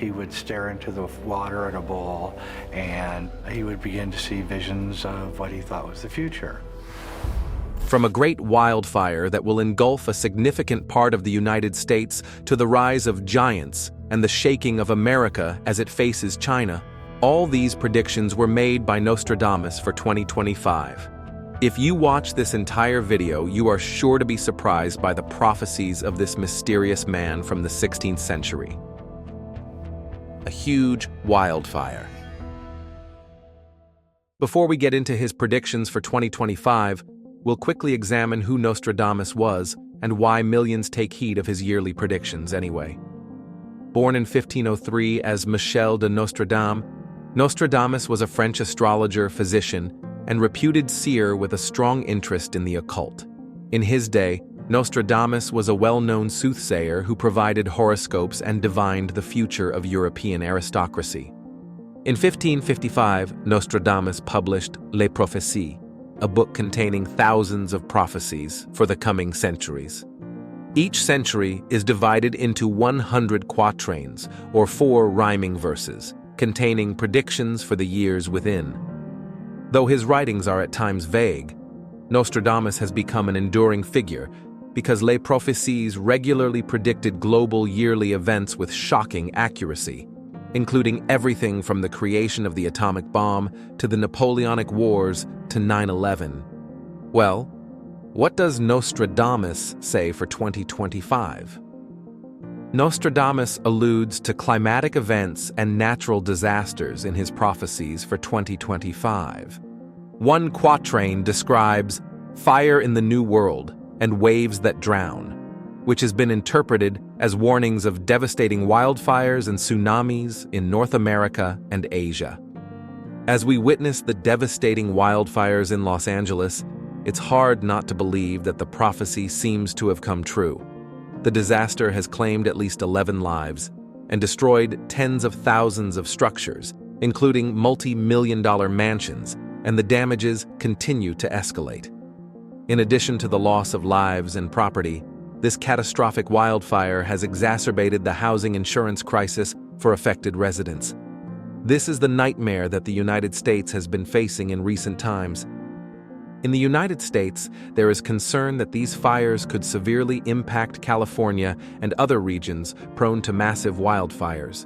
he would stare into the water in a bowl, and he would begin to see visions of what he thought was the future. From a great wildfire that will engulf a significant part of the United States to the rise of giants and the shaking of America as it faces China, all these predictions were made by Nostradamus for 2025. If you watch this entire video, you are sure to be surprised by the prophecies of this mysterious man from the 16th century. A huge wildfire. Before we get into his predictions for 2025, we'll quickly examine who Nostradamus was and why millions take heed of his yearly predictions anyway. Born in 1503 as Michel de Nostradamus, Nostradamus was a French astrologer, physician, and reputed seer with a strong interest in the occult. In his day, Nostradamus was a well-known soothsayer who provided horoscopes and divined the future of European aristocracy. In 1555, Nostradamus published Les Prophéties, a book containing thousands of prophecies for the coming centuries. Each century is divided into 100 quatrains, or 4 rhyming verses, containing predictions for the years within. Though his writings are at times vague, Nostradamus has become an enduring figure because Les Prophéties regularly predicted global yearly events with shocking accuracy, including everything from the creation of the atomic bomb to the Napoleonic Wars to 9/11. Well, what does Nostradamus say for 2025? Nostradamus alludes to climatic events and natural disasters in his prophecies for 2025. One quatrain describes fire in the New World and waves that drown, which has been interpreted as warnings of devastating wildfires and tsunamis in North America and Asia. As we witness the devastating wildfires in Los Angeles, it's hard not to believe that the prophecy seems to have come true. The disaster has claimed at least 11 lives and destroyed tens of thousands of structures, including multi-million-dollar mansions, and the damages continue to escalate. In addition to the loss of lives and property, this catastrophic wildfire has exacerbated the housing insurance crisis for affected residents. This is the nightmare that the United States has been facing in recent times. In the United States, there is concern that these fires could severely impact California and other regions prone to massive wildfires.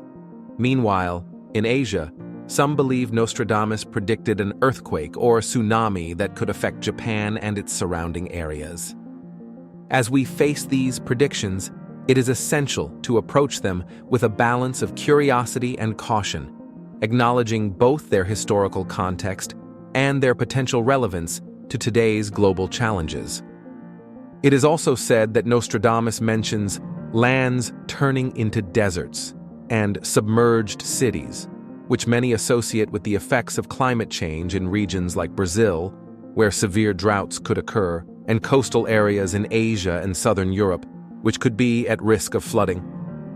Meanwhile, in Asia, some believe Nostradamus predicted an earthquake or tsunami that could affect Japan and its surrounding areas. As we face these predictions, it is essential to approach them with a balance of curiosity and caution, acknowledging both their historical context and their potential relevance to today's global challenges. It is also said that Nostradamus mentions lands turning into deserts and submerged cities, which many associate with the effects of climate change in regions like Brazil, where severe droughts could occur, and coastal areas in Asia and southern Europe, which could be at risk of flooding.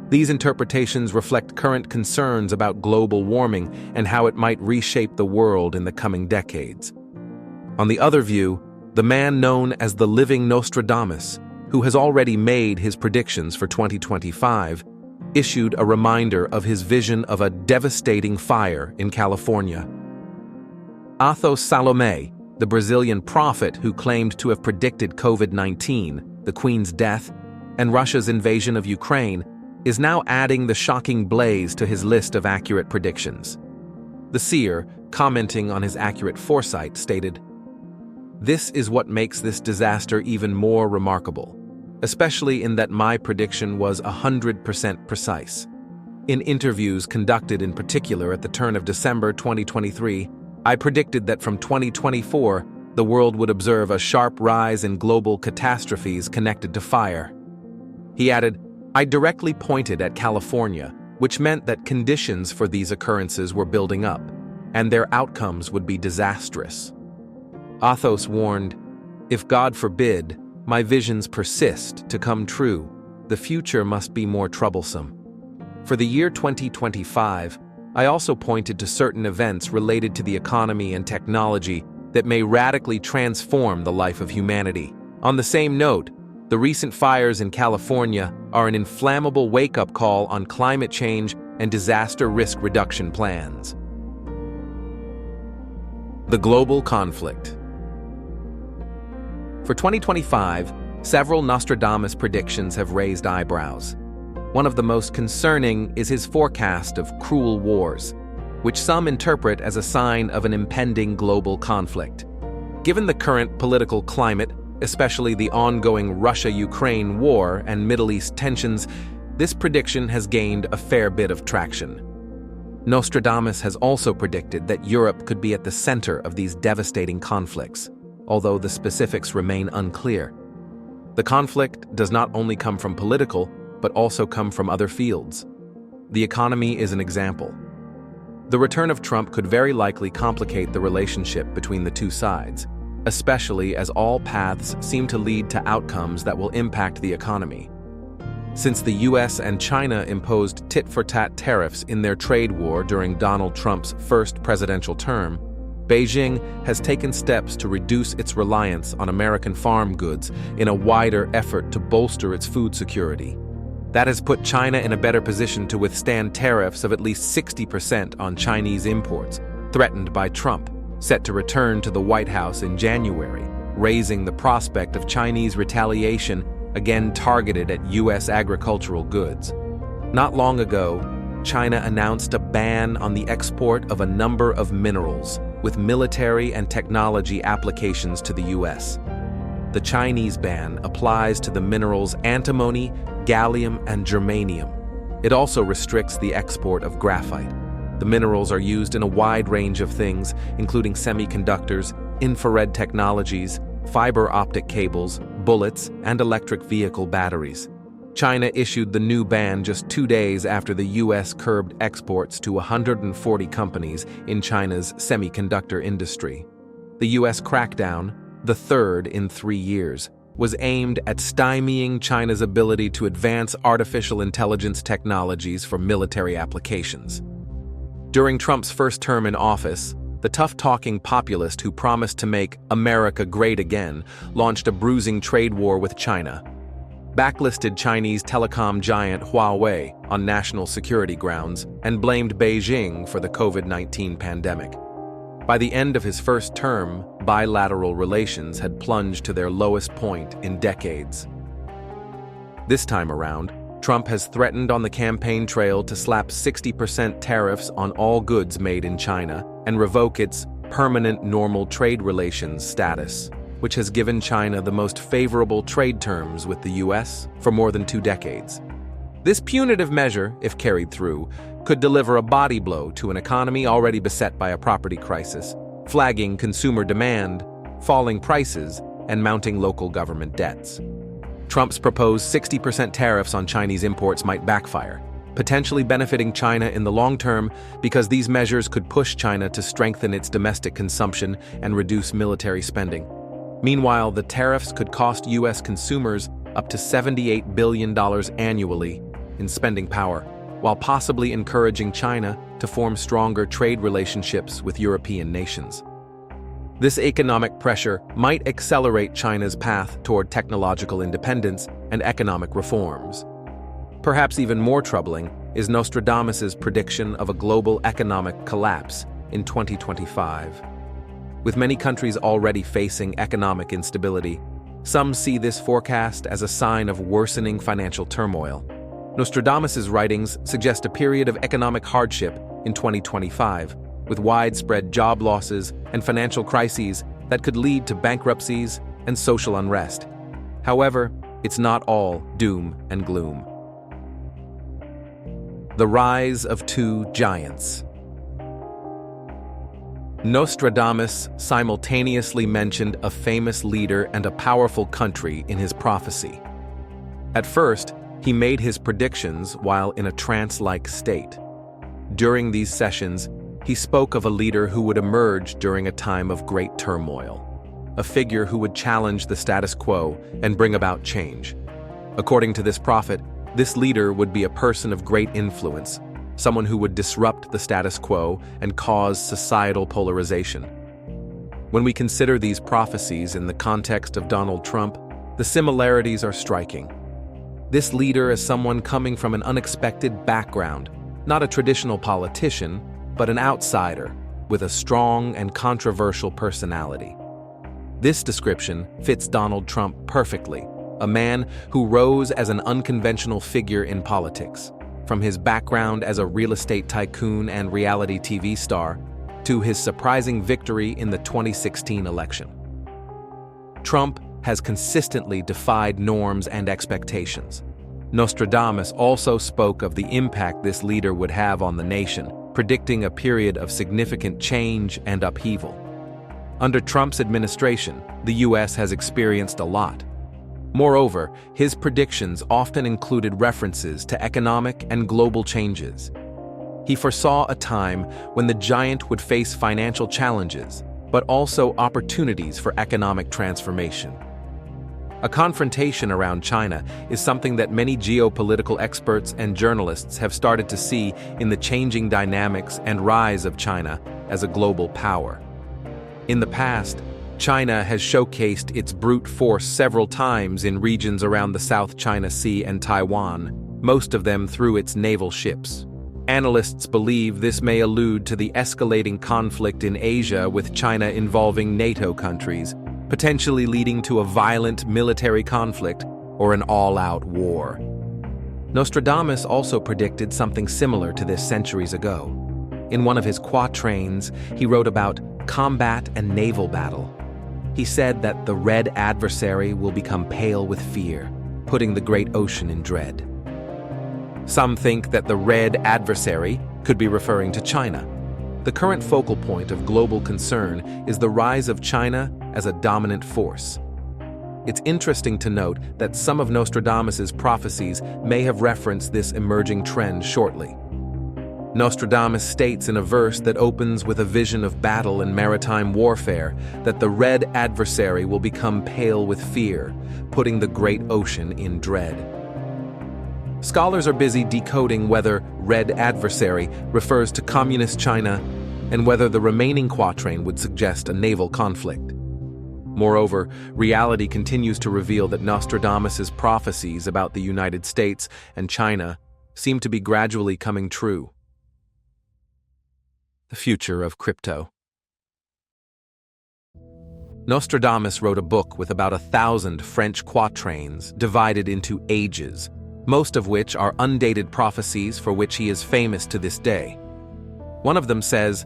These interpretations reflect current concerns about global warming and how it might reshape the world in the coming decades. On the other view, the man known as the living Nostradamus, who has already made his predictions for 2025, issued a reminder of his vision of a devastating fire in California. Athos Salome, the Brazilian prophet who claimed to have predicted COVID-19, the Queen's death, and Russia's invasion of Ukraine, is now adding the shocking blaze to his list of accurate predictions. The seer, commenting on his accurate foresight, stated, "This is what makes this disaster even more remarkable, especially in that my prediction was 100% precise. In interviews conducted in particular at the turn of December 2023, I predicted that from 2024, the world would observe a sharp rise in global catastrophes connected to fire." He added, "I directly pointed at California, which meant that conditions for these occurrences were building up, and their outcomes would be disastrous." Athos warned, "If God forbid, my visions persist to come true, the future must be more troublesome." For the year 2025, I also pointed to certain events related to the economy and technology that may radically transform the life of humanity. On the same note, the recent fires in California are an inflammable wake-up call on climate change and disaster risk reduction plans. The global conflict. For 2025, several Nostradamus predictions have raised eyebrows. One of the most concerning is his forecast of cruel wars, which some interpret as a sign of an impending global conflict. Given the current political climate, especially the ongoing Russia-Ukraine war and Middle East tensions, this prediction has gained a fair bit of traction. Nostradamus has also predicted that Europe could be at the center of these devastating conflicts, although the specifics remain unclear. The conflict does not only come from political, but also come from other fields. The economy is an example. The return of Trump could very likely complicate the relationship between the two sides, especially as all paths seem to lead to outcomes that will impact the economy. Since the US and China imposed tit-for-tat tariffs in their trade war during Donald Trump's first presidential term, Beijing has taken steps to reduce its reliance on American farm goods in a wider effort to bolster its food security. That has put China in a better position to withstand tariffs of at least 60% on Chinese imports, threatened by Trump, set to return to the White House in January, raising the prospect of Chinese retaliation again targeted at U.S. agricultural goods. Not long ago, China announced a ban on the export of a number of minerals with military and technology applications to the U.S. The Chinese ban applies to the minerals antimony, gallium, and germanium. It also restricts the export of graphite. The minerals are used in a wide range of things, including semiconductors, infrared technologies, fiber optic cables, bullets, and electric vehicle batteries. China issued the new ban just 2 days after the U.S. curbed exports to 140 companies in China's semiconductor industry. The U.S. crackdown, the third in 3 years, was aimed at stymieing China's ability to advance artificial intelligence technologies for military applications. During Trump's first term in office, the tough-talking populist who promised to make America great again launched a bruising trade war with China, backlisted Chinese telecom giant Huawei on national security grounds, and blamed Beijing for the COVID-19 pandemic. By the end of his first term, bilateral relations had plunged to their lowest point in decades. This time around, Trump has threatened on the campaign trail to slap 60% tariffs on all goods made in China and revoke its permanent normal trade relations status, which has given China the most favorable trade terms with the U.S. for more than 2 decades. This punitive measure, if carried through, could deliver a body blow to an economy already beset by a property crisis, flagging consumer demand, falling prices, and mounting local government debts. Trump's proposed 60% tariffs on Chinese imports might backfire, potentially benefiting China in the long term because these measures could push China to strengthen its domestic consumption and reduce military spending. Meanwhile, the tariffs could cost U.S. consumers up to $78 billion annually in spending power, while possibly encouraging China to form stronger trade relationships with European nations. This economic pressure might accelerate China's path toward technological independence and economic reforms. Perhaps even more troubling is Nostradamus's prediction of a global economic collapse in 2025. With many countries already facing economic instability, some see this forecast as a sign of worsening financial turmoil. Nostradamus's writings suggest a period of economic hardship in 2025, with widespread job losses and financial crises that could lead to bankruptcies and social unrest. However, it's not all doom and gloom. The rise of 2 giants. Nostradamus simultaneously mentioned a famous leader and a powerful country in his prophecy. At first, he made his predictions while in a trance-like state. During these sessions, he spoke of a leader who would emerge during a time of great turmoil, a figure who would challenge the status quo and bring about change. According to this prophet, this leader would be a person of great influence, someone who would disrupt the status quo and cause societal polarization. When we consider these prophecies in the context of Donald Trump, the similarities are striking. This leader is someone coming from an unexpected background, Not a traditional politician, but an outsider with a strong and controversial personality. This description fits Donald Trump perfectly, a man who rose as an unconventional figure in politics, from his background as a real estate tycoon and reality TV star to his surprising victory in the 2016 election. Trump has consistently defied norms and expectations. Nostradamus also spoke of the impact this leader would have on the nation, predicting a period of significant change and upheaval. Under Trump's administration, the U.S. has experienced a lot. Moreover, his predictions often included references to economic and global changes. He foresaw a time when the giant would face financial challenges, but also opportunities for economic transformation. A confrontation around China is something that many geopolitical experts and journalists have started to see in the changing dynamics and rise of China as a global power. In the past, China has showcased its brute force several times in regions around the South China Sea and Taiwan, most of them through its naval ships. Analysts believe this may allude to the escalating conflict in Asia with China involving NATO countries, potentially leading to a violent military conflict or an all-out war. Nostradamus also predicted something similar to this centuries ago. In one of his quatrains, he wrote about combat and naval battle. He said that the red adversary will become pale with fear, putting the great ocean in dread. Some think that the red adversary could be referring to China. The current focal point of global concern is the rise of China as a dominant force. It's interesting to note that some of Nostradamus's prophecies may have referenced this emerging trend shortly. Nostradamus states in a verse that opens with a vision of battle and maritime warfare that the red adversary will become pale with fear, putting the great ocean in dread. Scholars are busy decoding whether red adversary refers to communist China and whether the remaining quatrain would suggest a naval conflict. Moreover, reality continues to reveal that Nostradamus's prophecies about the United States and China seem to be gradually coming true. The future of crypto. Nostradamus wrote a book with about 1,000 French quatrains divided into ages, most of which are undated prophecies for which he is famous to this day. One of them says,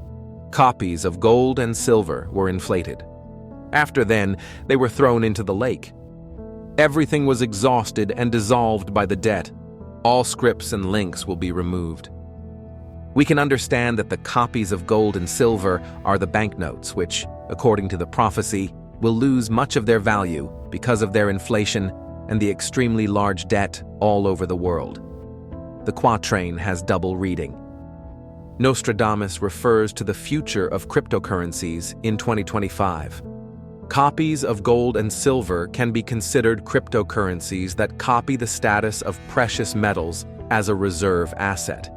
"Copies of gold and silver were inflated. After then, they were thrown into the lake. Everything was exhausted and dissolved by the debt. All scripts and links will be removed." We can understand that the copies of gold and silver are the banknotes, which, according to the prophecy, will lose much of their value because of their inflation and the extremely large debt all over the world. The quatrain has double reading. Nostradamus refers to the future of cryptocurrencies in 2025. Copies of gold and silver can be considered cryptocurrencies that copy the status of precious metals as a reserve asset.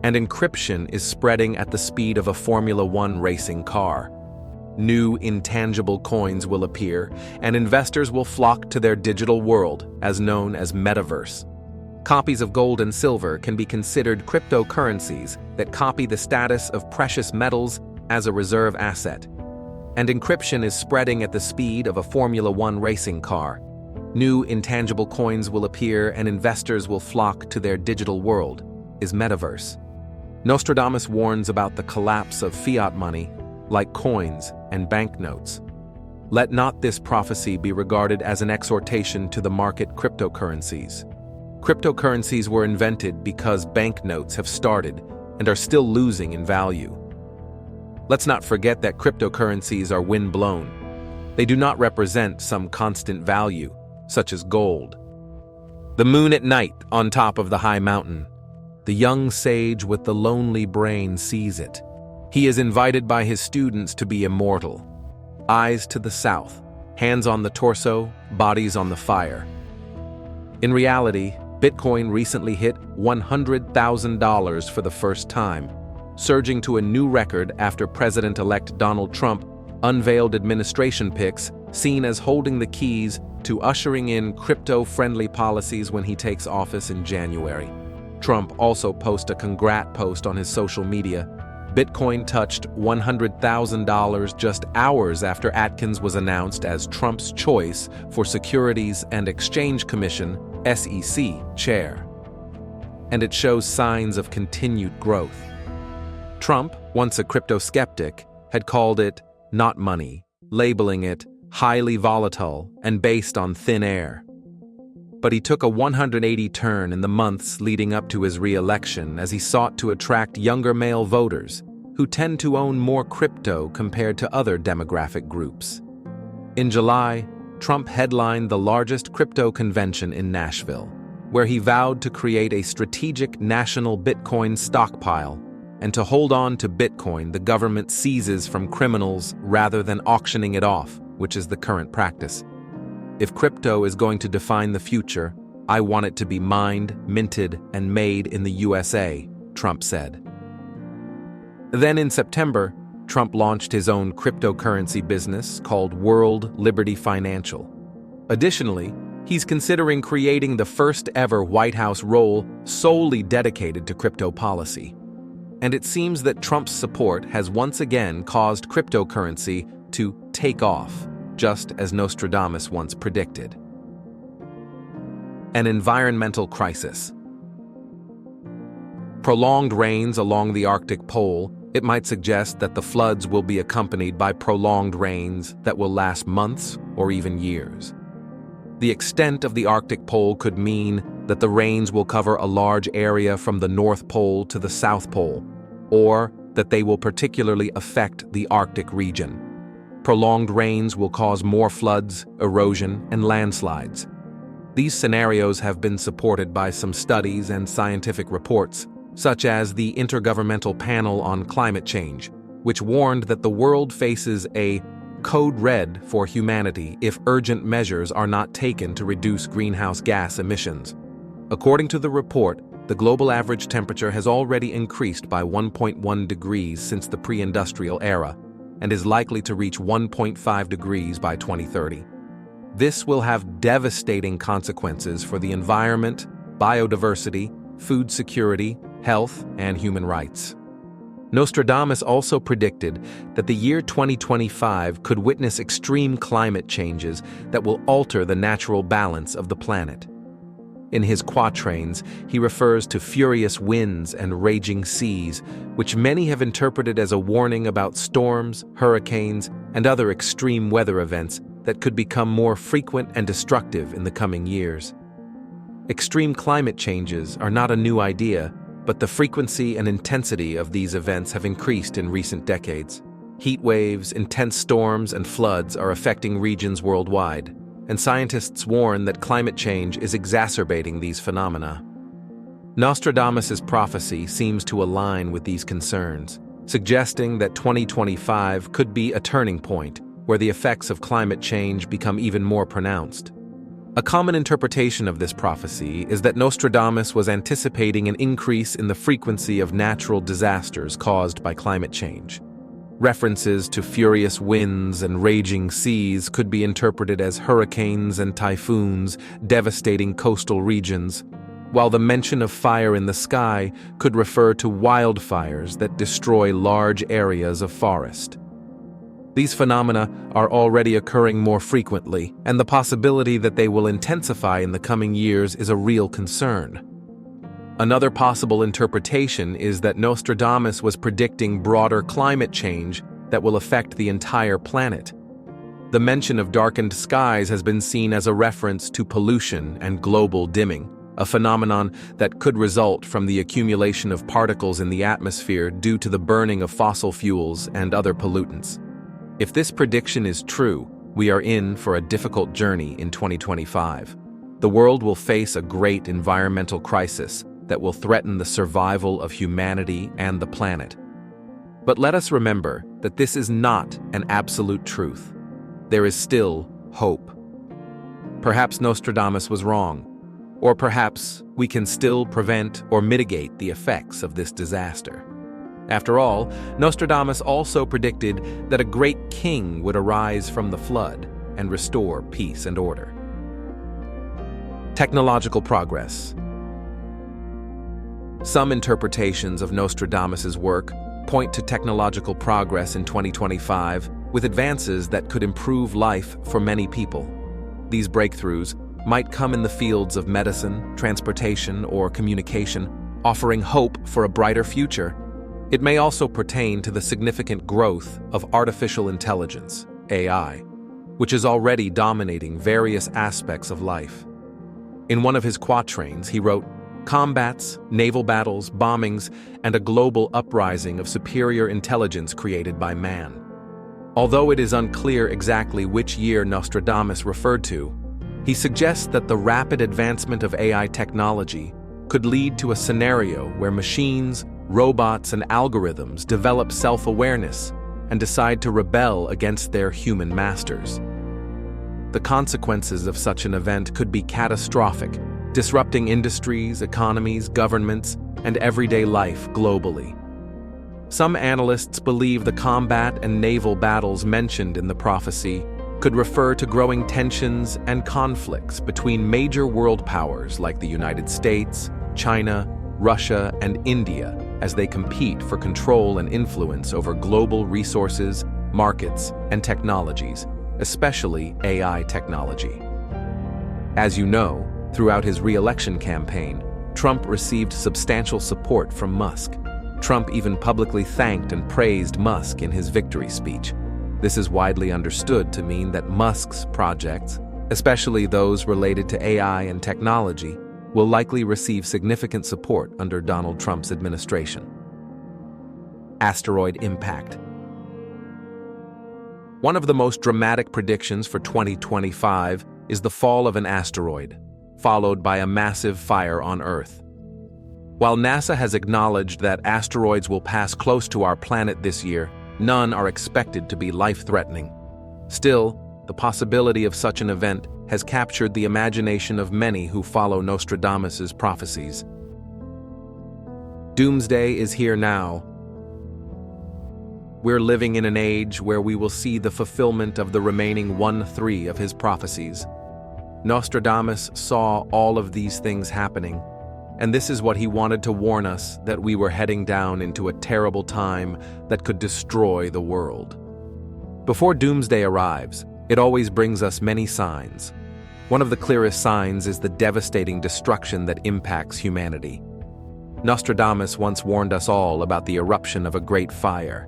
And encryption is spreading at the speed of a Formula One racing car. New intangible coins will appear, and investors will flock to their digital world, as known as metaverse. Copies of gold and silver can be considered cryptocurrencies that copy the status of precious metals as a reserve asset. And encryption is spreading at the speed of a Formula One racing car. New intangible coins will appear, and investors will flock to their digital world, is metaverse. Nostradamus warns about the collapse of fiat money, like coins and banknotes. Let not this prophecy be regarded as an exhortation to the market cryptocurrencies. Cryptocurrencies were invented because banknotes have started and are still losing in value. Let's not forget that cryptocurrencies are wind-blown. They do not represent some constant value, such as gold. The moon at night on top of the high mountain. The young sage with the lonely brain sees it. He is invited by his students to be immortal. Eyes to the south, hands on the torso, bodies on the fire. In reality, Bitcoin recently hit $100,000 for the first time, surging to a new record after President-elect Donald Trump unveiled administration picks seen as holding the keys to ushering in crypto-friendly policies when he takes office in January. Trump also posted a congrat post on his social media. Bitcoin touched $100,000 just hours after Atkins was announced as Trump's choice for Securities and Exchange Commission (SEC) chair. And it shows signs of continued growth. Trump, once a crypto skeptic, had called it not money, labeling it highly volatile and based on thin air. But he took a 180 turn in the months leading up to his re-election as he sought to attract younger male voters who tend to own more crypto compared to other demographic groups. In July, Trump headlined the largest crypto convention in Nashville, where he vowed to create a strategic national Bitcoin stockpile and to hold on to Bitcoin the government seizes from criminals rather than auctioning it off, which is the current practice. If crypto is going to define the future, I want it to be mined, minted, and made in the USA, Trump said. Then in September, Trump launched his own cryptocurrency business called World Liberty Financial. Additionally, he's considering creating the first ever White House role solely dedicated to crypto policy. And it seems that Trump's support has once again caused cryptocurrency to take off, just as Nostradamus once predicted. An environmental crisis. Prolonged rains along the Arctic Pole, it might suggest that the floods will be accompanied by prolonged rains that will last months or even years. The extent of the Arctic Pole could mean that the rains will cover a large area from the North Pole to the South Pole, or that they will particularly affect the Arctic region. Prolonged rains will cause more floods, erosion, and landslides. These scenarios have been supported by some studies and scientific reports, such as the Intergovernmental Panel on Climate Change, which warned that the world faces a code red for humanity if urgent measures are not taken to reduce greenhouse gas emissions. According to the report, the global average temperature has already increased by 1.1 degrees since the pre-industrial era, and is likely to reach 1.5 degrees by 2030. This will have devastating consequences for the environment, biodiversity, food security, health, and human rights. Nostradamus also predicted that the year 2025 could witness extreme climate changes that will alter the natural balance of the planet. In his quatrains, he refers to furious winds and raging seas, which many have interpreted as a warning about storms, hurricanes, and other extreme weather events that could become more frequent and destructive in the coming years. Extreme climate changes are not a new idea, but the frequency and intensity of these events have increased in recent decades. Heat waves, intense storms, and floods are affecting regions worldwide, and scientists warn that climate change is exacerbating these phenomena. Nostradamus' prophecy seems to align with these concerns, suggesting that 2025 could be a turning point where the effects of climate change become even more pronounced. A common interpretation of this prophecy is that Nostradamus was anticipating an increase in the frequency of natural disasters caused by climate change. References to furious winds and raging seas could be interpreted as hurricanes and typhoons devastating coastal regions, while the mention of fire in the sky could refer to wildfires that destroy large areas of forest. These phenomena are already occurring more frequently, and the possibility that they will intensify in the coming years is a real concern. Another possible interpretation is that Nostradamus was predicting broader climate change that will affect the entire planet. The mention of darkened skies has been seen as a reference to pollution and global dimming, a phenomenon that could result from the accumulation of particles in the atmosphere due to the burning of fossil fuels and other pollutants. If this prediction is true, we are in for a difficult journey in 2025. The world will face a great environmental crisis that will threaten the survival of humanity and the planet. But let us remember that this is not an absolute truth. There is still hope. Perhaps Nostradamus was wrong, or perhaps we can still prevent or mitigate the effects of this disaster. After all, Nostradamus also predicted that a great king would arise from the flood and restore peace and order. Technological progress. Some interpretations of Nostradamus's work point to technological progress in 2025 with advances that could improve life for many people. These breakthroughs might come in the fields of medicine, transportation, or communication, offering hope for a brighter future. It may also pertain to the significant growth of artificial intelligence, AI, which is already dominating various aspects of life. In one of his quatrains, he wrote, "Combats, naval battles, bombings, and a global uprising of superior intelligence created by man." Although it is unclear exactly which year Nostradamus referred to, he suggests that the rapid advancement of AI technology could lead to a scenario where machines, robots, and algorithms develop self-awareness and decide to rebel against their human masters. The consequences of such an event could be catastrophic, disrupting industries, economies, governments, and everyday life globally. Some analysts believe the combat and naval battles mentioned in the prophecy could refer to growing tensions and conflicts between major world powers like the United States, China, Russia, and India as they compete for control and influence over global resources, markets, and technologies, especially AI technology. As you know, throughout his re-election campaign, Trump received substantial support from Musk. Trump even publicly thanked and praised Musk in his victory speech. This is widely understood to mean that Musk's projects, especially those related to AI and technology, will likely receive significant support under Donald Trump's administration. Asteroid impact. One of the most dramatic predictions for 2025 is the fall of an asteroid, followed by a massive fire on Earth. While NASA has acknowledged that asteroids will pass close to our planet this year, none are expected to be life-threatening. Still, the possibility of such an event has captured the imagination of many who follow Nostradamus's prophecies. Doomsday is here now. We're living in an age where we will see the fulfillment of the remaining 1/3 of his prophecies. Nostradamus saw all of these things happening, and this is what he wanted to warn us, that we were heading down into a terrible time that could destroy the world. Before doomsday arrives, it always brings us many signs. One of the clearest signs is the devastating destruction that impacts humanity. Nostradamus once warned us all about the eruption of a great fire.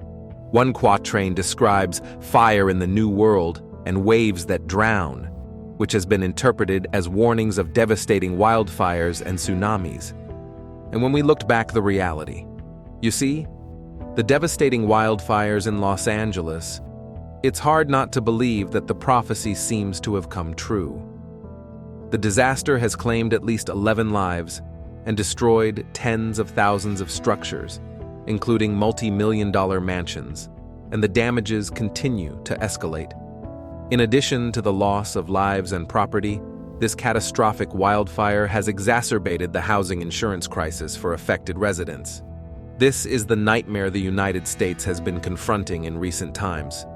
One quatrain describes fire in the New World and waves that drown, which has been interpreted as warnings of devastating wildfires and tsunamis. And when we looked back the reality, you see, the devastating wildfires in Los Angeles, it's hard not to believe that the prophecy seems to have come true. The disaster has claimed at least 11 lives and destroyed tens of thousands of structures, including multi-million-dollar mansions, and the damages continue to escalate. In addition to the loss of lives and property, this catastrophic wildfire has exacerbated the housing insurance crisis for affected residents. This is the nightmare the United States has been confronting in recent times.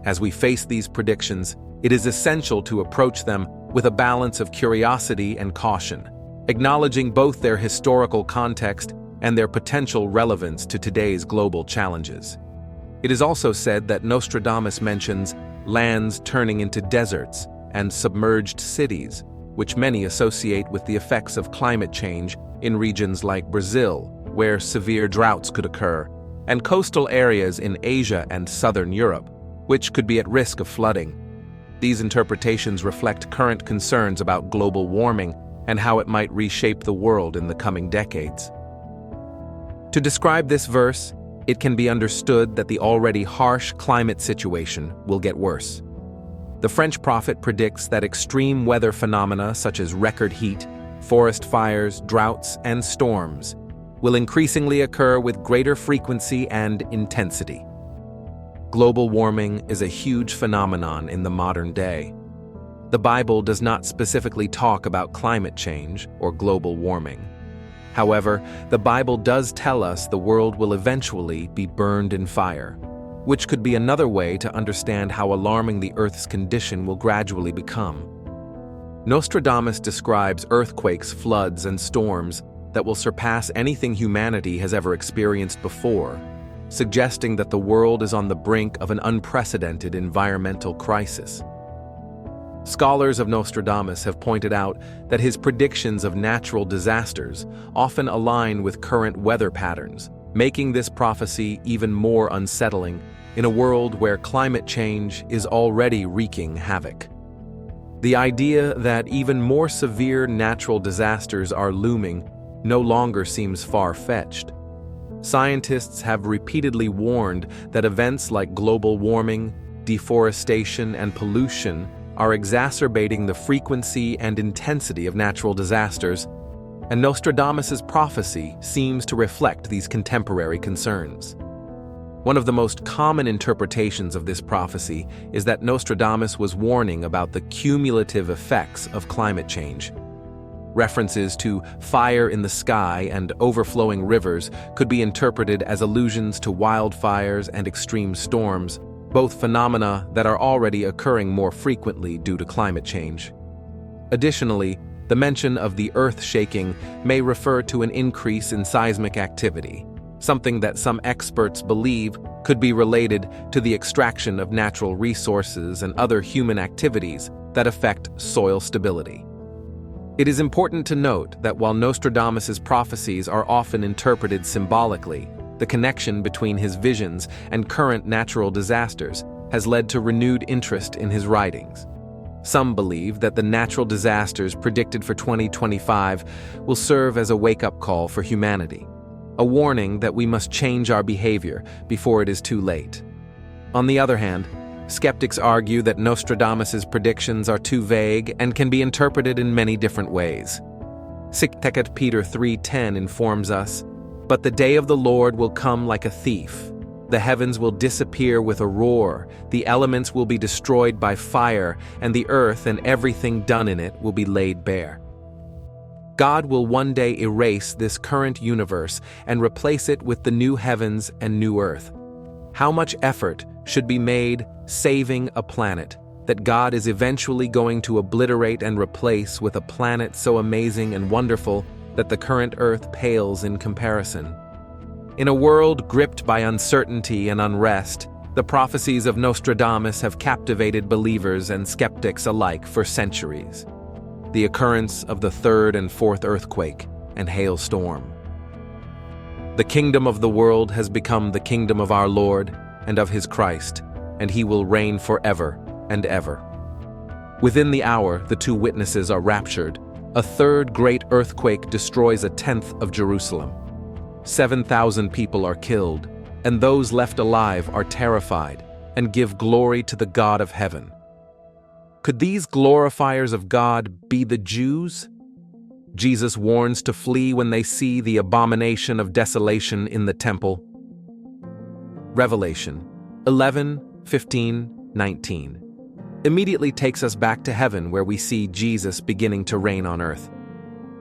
As we face these predictions, it is essential to approach them with a balance of curiosity and caution, acknowledging both their historical context and their potential relevance to today's global challenges. It is also said that Nostradamus mentions lands turning into deserts and submerged cities, which many associate with the effects of climate change in regions like Brazil, where severe droughts could occur, and coastal areas in Asia and southern Europe, which could be at risk of flooding. These interpretations reflect current concerns about global warming and how it might reshape the world in the coming decades. To describe this verse, it can be understood that the already harsh climate situation will get worse. The French prophet predicts that extreme weather phenomena such as record heat, forest fires, droughts, and storms will increasingly occur with greater frequency and intensity. Global warming is a huge phenomenon in the modern day. The Bible does not specifically talk about climate change or global warming. However, the Bible does tell us the world will eventually be burned in fire, which could be another way to understand how alarming the Earth's condition will gradually become. Nostradamus describes earthquakes, floods, and storms that will surpass anything humanity has ever experienced before, suggesting that the world is on the brink of an unprecedented environmental crisis. Scholars of Nostradamus have pointed out that his predictions of natural disasters often align with current weather patterns, making this prophecy even more unsettling in a world where climate change is already wreaking havoc. The idea that even more severe natural disasters are looming no longer seems far-fetched. Scientists have repeatedly warned that events like global warming, deforestation, and pollution are exacerbating the frequency and intensity of natural disasters, and Nostradamus's prophecy seems to reflect these contemporary concerns. One of the most common interpretations of this prophecy is that Nostradamus was warning about the cumulative effects of climate change. References to fire in the sky and overflowing rivers could be interpreted as allusions to wildfires and extreme storms, both phenomena that are already occurring more frequently due to climate change. Additionally, the mention of the earth shaking may refer to an increase in seismic activity, something that some experts believe could be related to the extraction of natural resources and other human activities that affect soil stability. It is important to note that while Nostradamus's prophecies are often interpreted symbolically, the connection between his visions and current natural disasters has led to renewed interest in his writings. Some believe that the natural disasters predicted for 2025 will serve as a wake-up call for humanity, a warning that we must change our behavior before it is too late. On the other hand, skeptics argue that Nostradamus's predictions are too vague and can be interpreted in many different ways. 2 Peter 3:10 informs us, "But the day of the Lord will come like a thief. The heavens will disappear with a roar, the elements will be destroyed by fire, and the earth and everything done in it will be laid bare." God will one day erase this current universe and replace it with the new heavens and new earth. How much effort should be made saving a planet that God is eventually going to obliterate and replace with a planet so amazing and wonderful that the current earth pales in comparison? In a world gripped by uncertainty and unrest, the prophecies of Nostradamus have captivated believers and skeptics alike for centuries. The occurrence of the third and fourth earthquake and hailstorm. The kingdom of the world has become the kingdom of our Lord and of his Christ, and he will reign forever and ever. Within the hour, the two witnesses are raptured. A third great earthquake destroys a tenth of Jerusalem. 7,000 people are killed, and those left alive are terrified and give glory to the God of heaven. Could these glorifiers of God be the Jews? Jesus warns to flee when they see the abomination of desolation in the temple. Revelation 11:15-19 immediately takes us back to heaven, where we see Jesus beginning to reign on earth.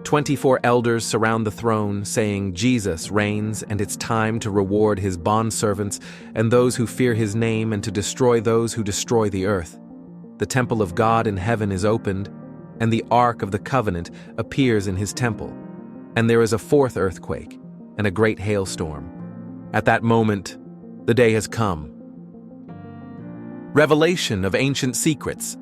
24 elders surround the throne, saying, "Jesus reigns, and it's time to reward his bondservants and those who fear his name, and to destroy those who destroy the earth." The temple of God in heaven is opened, and the Ark of the Covenant appears in his temple. And there is a fourth earthquake and a great hailstorm. At that moment, the day has come. Revelation of ancient secrets.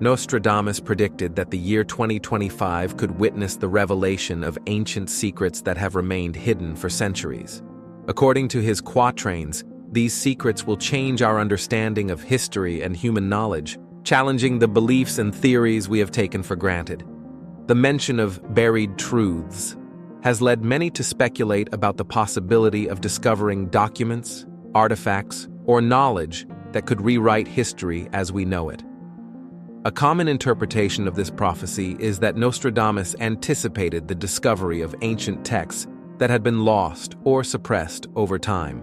Nostradamus predicted that the year 2025 could witness the revelation of ancient secrets that have remained hidden for centuries. According to his quatrains, these secrets will change our understanding of history and human knowledge, challenging the beliefs and theories we have taken for granted. The mention of buried truths has led many to speculate about the possibility of discovering documents, artifacts, or knowledge that could rewrite history as we know it. A common interpretation of this prophecy is that Nostradamus anticipated the discovery of ancient texts that had been lost or suppressed over time.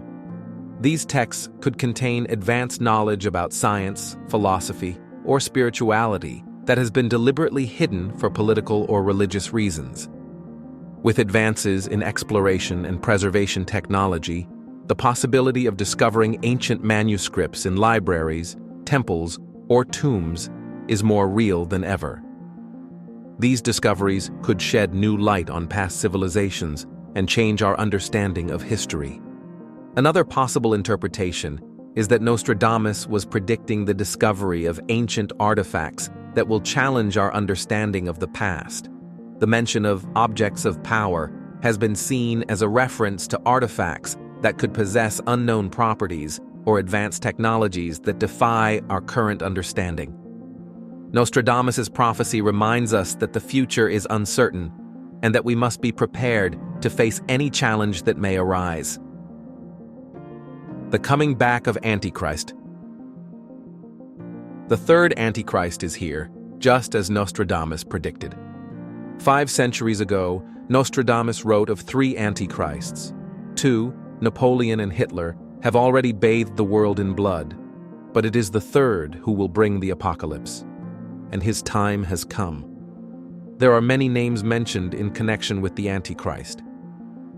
These texts could contain advanced knowledge about science, philosophy, or spirituality that has been deliberately hidden for political or religious reasons. With advances in exploration and preservation technology, the possibility of discovering ancient manuscripts in libraries, temples, or tombs is more real than ever. These discoveries could shed new light on past civilizations and change our understanding of history. Another possible interpretation is that Nostradamus was predicting the discovery of ancient artifacts that will challenge our understanding of the past. The mention of objects of power has been seen as a reference to artifacts that could possess unknown properties or advanced technologies that defy our current understanding. Nostradamus's prophecy reminds us that the future is uncertain and that we must be prepared to face any challenge that may arise. The coming back of Antichrist. The third Antichrist is here, just as Nostradamus predicted. 5 centuries ago, Nostradamus wrote of 3 Antichrists. 2, Napoleon and Hitler, have already bathed the world in blood, but it is the third who will bring the apocalypse, and his time has come. There are many names mentioned in connection with the Antichrist.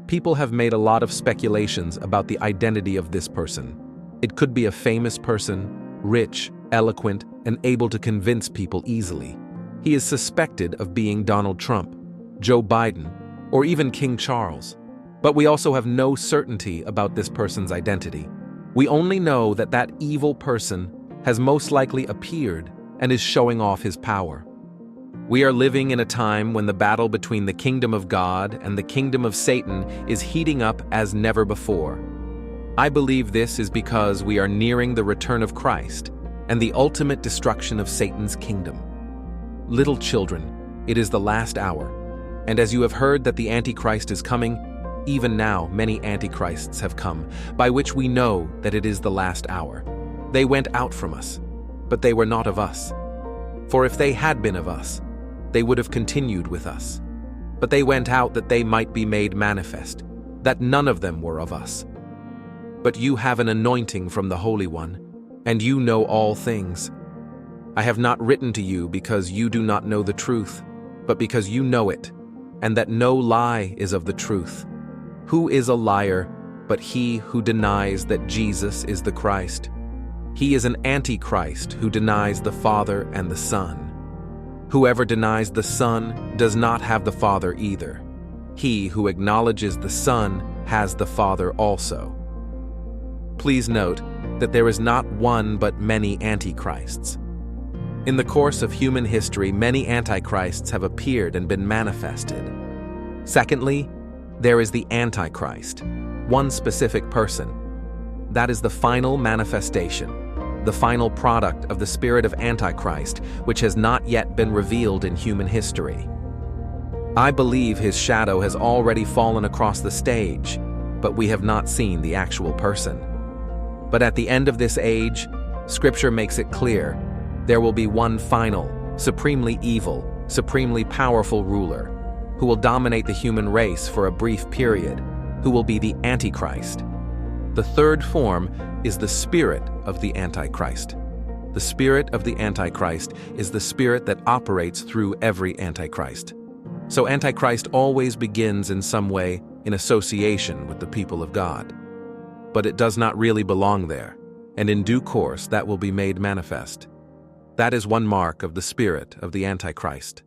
People have made a lot of speculations about the identity of this person. It could be a famous person, rich, eloquent, and able to convince people easily. He is suspected of being Donald Trump, Joe Biden, or even King Charles. But we also have no certainty about this person's identity. We only know that that evil person has most likely appeared and is showing off his power. We are living in a time when the battle between the kingdom of God and the kingdom of Satan is heating up as never before. I believe this is because we are nearing the return of Christ and the ultimate destruction of Satan's kingdom. Little children, it is the last hour, and as you have heard that the Antichrist is coming, even now many Antichrists have come, by which we know that it is the last hour. They went out from us, but they were not of us. For if they had been of us, they would have continued with us. But they went out that they might be made manifest, that none of them were of us. But you have an anointing from the Holy One, and you know all things. I have not written to you because you do not know the truth, but because you know it, and that no lie is of the truth. Who is a liar but he who denies that Jesus is the Christ? He is an Antichrist who denies the Father and the Son. Whoever denies the Son does not have the Father either. He who acknowledges the Son has the Father also. Please note that there is not one but many Antichrists. In the course of human history, many Antichrists have appeared and been manifested. Secondly, there is the Antichrist, one specific person. That is the final manifestation, the final product of the spirit of Antichrist, which has not yet been revealed in human history. I believe his shadow has already fallen across the stage, but we have not seen the actual person. But at the end of this age, Scripture makes it clear, there will be one final, supremely evil, supremely powerful ruler, who will dominate the human race for a brief period, who will be the Antichrist. The third form is the spirit of the Antichrist. The spirit of the Antichrist is the spirit that operates through every Antichrist. So Antichrist always begins in some way in association with the people of God. But it does not really belong there, and in due course that will be made manifest. That is one mark of the spirit of the Antichrist.